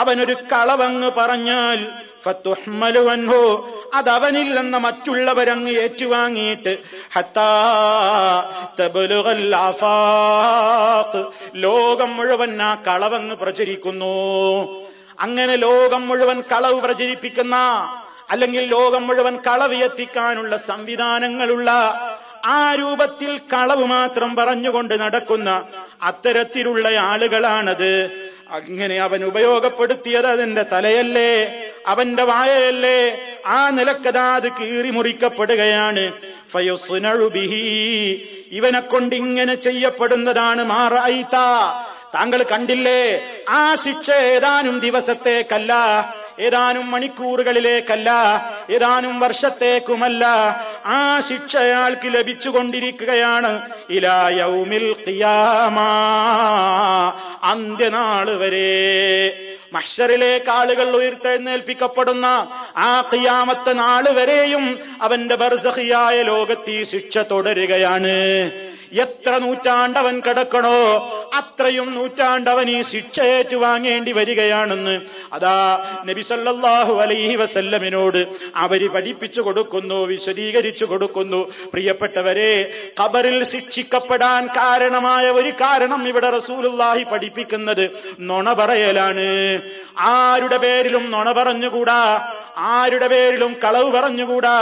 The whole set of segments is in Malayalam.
അവനൊരു കളവങ്ങ് പറഞ്ഞാൽ ഫതുഹ്മലു അൻഹു, അതവനിൽ നിന്ന് മറ്റുള്ളവരങ്ങ് ഏറ്റുവാങ്ങിയിട്ട് ഹത്താ തബ്ലുഗൽ ആഫാഖ്, ലോകം മുഴുവൻ ആ കളവങ്ങ് പ്രചരിക്കുന്നു. അങ്ങനെ ലോകം മുഴുവൻ കളവ് പ്രചരിപ്പിക്കുന്ന, അല്ലെങ്കിൽ ലോകം മുഴുവൻ കളവ് എത്തിക്കാനുള്ള സംവിധാനങ്ങളുള്ള, ആ രൂപത്തിൽ കളവ് മാത്രം പറഞ്ഞുകൊണ്ട് നടക്കുന്ന അത്തരത്തിലുള്ള ആളുകളാണത്. അങ്ങനെ അവൻ ഉപയോഗപ്പെടുത്തിയത് അതിന്റെ തലയല്ലേ, അവന്റെ വായയല്ലേ, ആ നിലക്കതാ അത് കീറി മുറിക്കപ്പെടുകയാണ്. ഫയുസ്നഉ ബിഹി, ഇവനെ കൊണ്ട് ഇങ്ങനെ ചെയ്യപ്പെടുന്നതാണ്. മാറഅയ്ത, താങ്കൾ കണ്ടില്ലേ, ആ ശിക്ഷ ഏതാനും ദിവസത്തേക്കല്ല, ഏതാനും മണിക്കൂറുകളിലേക്കല്ല, ഏതാനും വർഷത്തേക്കുമല്ല, ആ ശിക്ഷ അയാൾക്ക് ലഭിച്ചുകൊണ്ടിരിക്കുകയാണ്. ഇലാ യൗമിൽ ഖിയാമ, അന്ത്യനാള് വരെ. മഹ്ശറിലേക്ക് ആളുകൾ ഉയർത്തെഴുന്നേൽപ്പിക്കപ്പെടുന്ന ആ ഖിയാമത്ത് നാള് വരെയും അവന്റെ ബർസഖിയായ ലോകത്ത് ഈ ശിക്ഷ തുടരുകയാണ്. എത്ര നൂറ്റാണ്ടവൻ കിടക്കണോ അത്രയും നൂറ്റാണ്ടവൻ ഈ ശിക്ഷ ഏറ്റുവാങ്ങേണ്ടി വരികയാണെന്ന് അതാ നബി സല്ലല്ലാഹു അലൈഹി വസല്ലമിനോട് അവര് പഠിപ്പിച്ചു കൊടുക്കുന്നു, വിശദീകരിച്ചു കൊടുക്കുന്നു. പ്രിയപ്പെട്ടവരെ, ഖബറിൽ ശിക്ഷിക്കപ്പെടാൻ കാരണമായ ഒരു കാരണം ഇവിടെ റസൂലുള്ളാഹി പഠിപ്പിക്കുന്നത് നുണ പറയലാണ്. ആരുടെ പേരിലും നുണ പറഞ്ഞുകൂടാ, ആരുടെ പേരിലും കളവ് പറഞ്ഞുകൂടാ.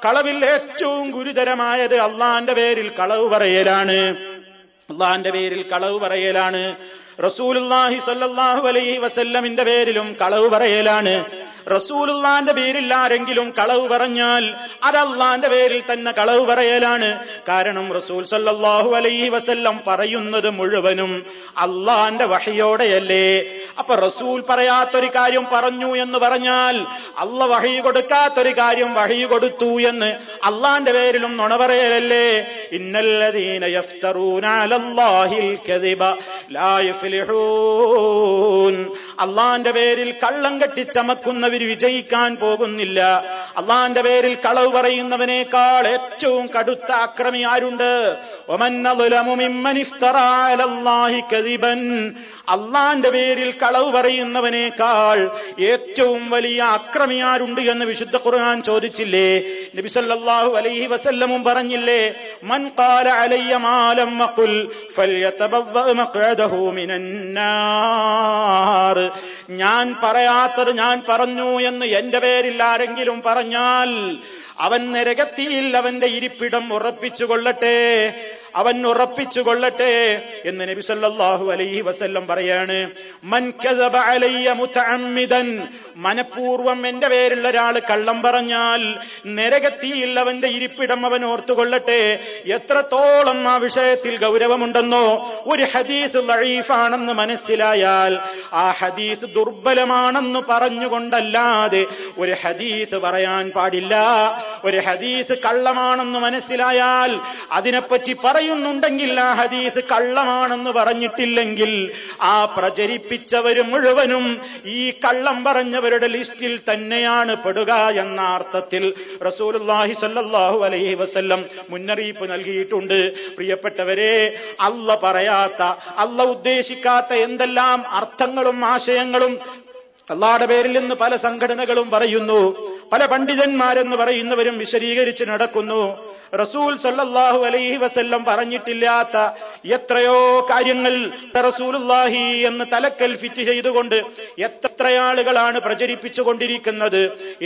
കളവിൽ ഏറ്റവും ഗുരുതരമായത് അള്ളാന്റെ പേരിൽ കളവ് പറയലാണ്. അള്ളാന്റെ പേരിൽ കളവ് പറയലാണ്. റസൂലുള്ളാഹി സ്വല്ലല്ലാഹു അലൈഹി വസല്ലമിന്റെ പേരിലും കളവ് പറയലാണ്. റസൂലുള്ളാന്റെ പേരിൽ ആരെങ്കിലും കളവ് പറഞ്ഞാൽ അത് അള്ളാന്റെ പേരിൽ തന്നെ കളവ് പറയലാണ്. കാരണം റസൂൽ സ്വല്ലല്ലാഹു അലൈഹി വസല്ലം പറയുന്നത് മുഴുവനും അള്ളാന്റെ വഹിയോടെയല്ലേ. അപ്പൊ റസൂൽ പറയാത്തൊരു കാര്യം പറഞ്ഞു എന്ന് പറഞ്ഞാൽ, അള്ള വഹി കൊടുക്കാത്തൊരു കാര്യം വഹി കൊടുത്തു എന്ന് അള്ളാന്റെ പേരിലും നുണ പറയലല്ലേ. ഇന്നല്ലദീന യഫ്തറൂന അലല്ലാഹിൽ കദിബ ലാ യഫ്ലിഹൂൻ, അള്ളാന്റെ പേരിൽ കള്ളം കെട്ടി ചമക്കുന്നവർ വിജയിക്കാൻ പോകുന്നില്ല. അള്ളാന്റെ പേരിൽ കളവ് പറയുന്നവനേക്കാൾ ഏറ്റവും കടുത്ത അക്രമി ആരുണ്ട്? അള്ളാന്റെ പേരിൽ കളവ് പറയുന്നവനേക്കാൾ ഏറ്റവും വലിയ അക്രമി ആരുണ്ട് എന്ന് വിശുദ്ധ ഖുർആൻ ചോദിച്ചില്ലേ? നബി സല്ലല്ലാഹു അലൈഹി വസല്ലമും പറഞ്ഞില്ലേ, മൻ ഖാല അലയ്യ മാ ലം അഖുൽ ഫൽയതബവ്വ മഖ്അദഹു മിനന്നാർ, ഞാൻ പറയാത്തത് ഞാൻ പറഞ്ഞു എന്ന് എന്റെ പേരിൽ ആരെങ്കിലും പറഞ്ഞാൽ അവൻ നരകത്തിൽ അവന്റെ ഇരിപ്പിടം ഉറപ്പിച്ചുകൊള്ളട്ടെ, അവൻ ഉറപ്പിച്ചുകൊള്ളട്ടെ എന്ന് നബി സല്ലല്ലാഹു അലൈഹി വസല്ലം പറയാണ്. മൻ കദബ അലയ്യ മുതഅമ്മിദൻ, മനഃപൂർവ്വം എന്റെ പേരിൽ ഒരാൾ കള്ളം പറഞ്ഞാൽ നരകത്തിൽ അവന്റെ ഇരിപ്പിടം അവൻ ഓർത്തുകൊള്ളട്ടെ. എത്രത്തോളം ആ വിഷയത്തിൽ ഗൗരവമുണ്ടെന്നോ, ഒരു ഹദീസ് ദഈഫാണെന്ന് മനസ്സിലായാൽ ആ ഹദീസ് ദുർബലമാണെന്ന് പറഞ്ഞുകൊണ്ടല്ലാതെ ഒരു ഹദീസ് പറയാൻ പാടില്ല. ഒരു ഹദീസ് കള്ളമാണെന്ന് മനസ്സിലായാൽ അതിനെപ്പറ്റി പറയുന്നുണ്ടെങ്കിൽ ആ ഹദീസ് കള്ളമാണെന്ന് പറഞ്ഞിട്ടില്ലെങ്കിൽ ആ പ്രചരിപ്പിച്ചവര് മുഴുവനും ഈ കള്ളം പറഞ്ഞവരുടെ ലിസ്റ്റിൽ തന്നെയാണ് പെടുക എന്ന അർത്ഥത്തിൽ റസൂലുള്ളാഹി സ്വല്ലല്ലാഹു അലൈഹി വസല്ലം മുന്നറിയിപ്പ് നൽകിയിട്ടുണ്ട്. പ്രിയപ്പെട്ടവരെ, അള്ള പറയാത്ത, അള്ള ഉദ്ദേശിക്കാത്ത എന്തെല്ലാം അർത്ഥങ്ങളും ആശയങ്ങളും അള്ളാഹുടെ പേരിൽ നിന്ന് പല സംഘടനകളും പറയുന്നു, പല പണ്ഡിതന്മാരെന്ന് പറയുന്നവരും വിശദീകരിച്ച് നടക്കുന്നു. റസൂൽ സല്ലല്ലാഹു അലൈഹി വസല്ലം പറഞ്ഞിട്ടില്ലാത്ത എത്രയോ കാര്യങ്ങൾ റസൂലുള്ളാഹി എന്ന് തലക്കൽ ഫിറ്റ് ചെയ്തുകൊണ്ട് എത്ര ആളുകളാണ് പ്രചരിപ്പിച്ചു കൊണ്ടിരിക്കുന്നത്.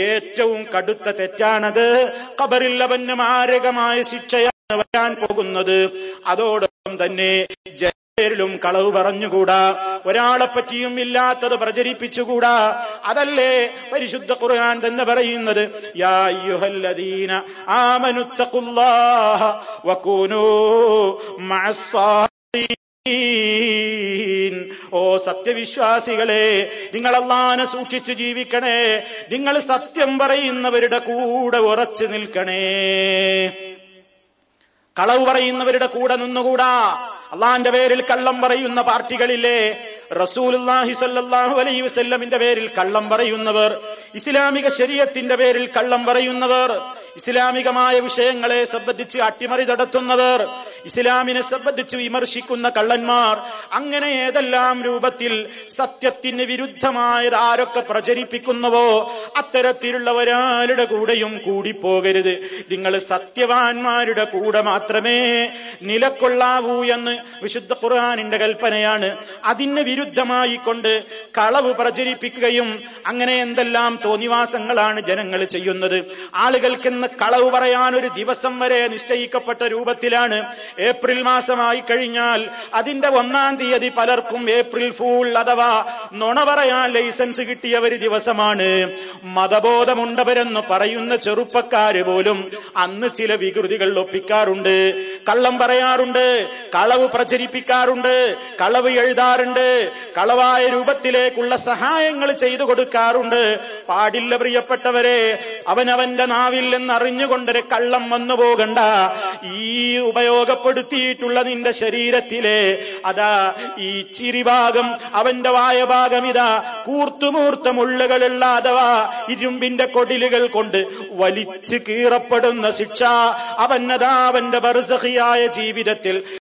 ഏറ്റവും കടുത്ത തെറ്റാണത്. ഖബറിൽ അവന് മാരകമായ ശിക്ഷയാണ് വരാൻ പോകുന്നത്. അതോടൊപ്പം തന്നെ പേരിലും കളവ് പറഞ്ഞുകൂടാ, ഒരാളെ പറ്റിയും ഇല്ലാത്തത് പ്രചരിപ്പിച്ചുകൂടാ. അതല്ലേ പരിശുദ്ധ ഖുർആൻ തന്നെ പറയുന്നത്, യാ അയ്യുഹല്ലദീന ആമനുത്തഖുല്ലാഹ വകൂനൂ മഅസ്സാദിഖീൻ, ഓ സത്യവിശ്വാസികളെ, നിങ്ങൾ അല്ലാഹുവിനെ സൂക്ഷിച്ച് ജീവിക്കണേ, നിങ്ങൾ സത്യം പറയുന്നവരുടെ കൂടെ ഉറച്ചു നിൽക്കണേ. കളവ് പറയുന്നവരുടെ കൂടെ നിന്നുകൂടാ. അള്ളാന്റെ പേരിൽ കള്ളം പറയുന്ന പാർട്ടികളില്ലേ, റസൂലുള്ളാഹി സ്വല്ലല്ലാഹു അലൈഹി വസല്ലമിന്റെ പേരിൽ കള്ളം പറയുന്നവർ, ഇസ്ലാമിക ശരീഅത്തിന്റെ പേരിൽ കള്ളം പറയുന്നവർ, ഇസ്ലാമികമായ വിഷയങ്ങളെ സംബന്ധിച്ച് അട്ടിമറി നടത്തുന്നവർ, ഇസ്ലാമിനെ സംബന്ധിച്ച് വിമർശിക്കുന്ന കള്ളന്മാർ, അങ്ങനെ ഏതെല്ലാം രൂപത്തിൽ സത്യത്തിന് വിരുദ്ധമായത് ആരൊക്കെ പ്രചരിപ്പിക്കുന്നുവോ അത്തരത്തിലുള്ളവരാരുടെ കൂടെയും കൂടിപ്പോകരുത്. നിങ്ങൾ സത്യവാന്മാരുടെ കൂടെ മാത്രമേ നിലക്കൊള്ളാവൂ എന്ന് വിശുദ്ധ ഖുർആനിന്റെ കൽപ്പനയാണ്. അതിന് വിരുദ്ധമായി കൊണ്ട് കളവ് പ്രചരിപ്പിക്കുകയും അങ്ങനെ എന്തെല്ലാം തോന്നിവാസങ്ങളാണ് ജനങ്ങൾ ചെയ്യുന്നത്. ആളുകൾക്കെന്ന് കളവ് പറയാൻ ഒരു ദിവസം വരെ നിശ്ചയിക്കപ്പെട്ട രൂപത്തിലാണ്. ഏപ്രിൽ മാസമായി കഴിഞ്ഞാൽ അതിന്റെ 1-ാം തീയതി പലർക്കും ഏപ്രിൽ ഫൂൾ അഥവാ നുണ പറയാൻ ലൈസൻസ് കിട്ടിയ ഒരു ദിവസമാണ്. മതബോധമുണ്ടവരെന്ന് പറയുന്ന ചെറുപ്പക്കാര് പോലും അന്ന് ചില വികൃതികൾ ഒപ്പിക്കാറുണ്ട്, കള്ളം പറയാറുണ്ട്, കളവ് പ്രചരിപ്പിക്കാറുണ്ട്, കളവ് എഴുതാറുണ്ട്, കളവായ രൂപത്തിലേക്കുള്ള സഹായങ്ങൾ ചെയ്തു കൊടുക്കാറുണ്ട്. പാടില്ല പ്രിയപ്പെട്ടവരെ. അവനവന്റെ നാവിൽ എന്നറിഞ്ഞുകൊണ്ടൊരു കള്ളം വന്നു പോകണ്ട. ഈ ഉപയോഗപ്പെടുത്തിയിട്ടുള്ള നിന്റെ ശരീരത്തിലെ അതാ ഈ ചിരിഭാഗം, അവന്റെ വായഭാഗം ഇതാ കൂർത്തുമൂർത്ത മുള്ളുകളുള്ള അഥവാ ഇരുമ്പിന്റെ കൊടിലുകൾ കൊണ്ട് വലിച്ചു കീറപ്പെടുന്ന ശിക്ഷ അവനതാ അവന്റെ ബർസഖിയായ ജീവിതത്തിൽ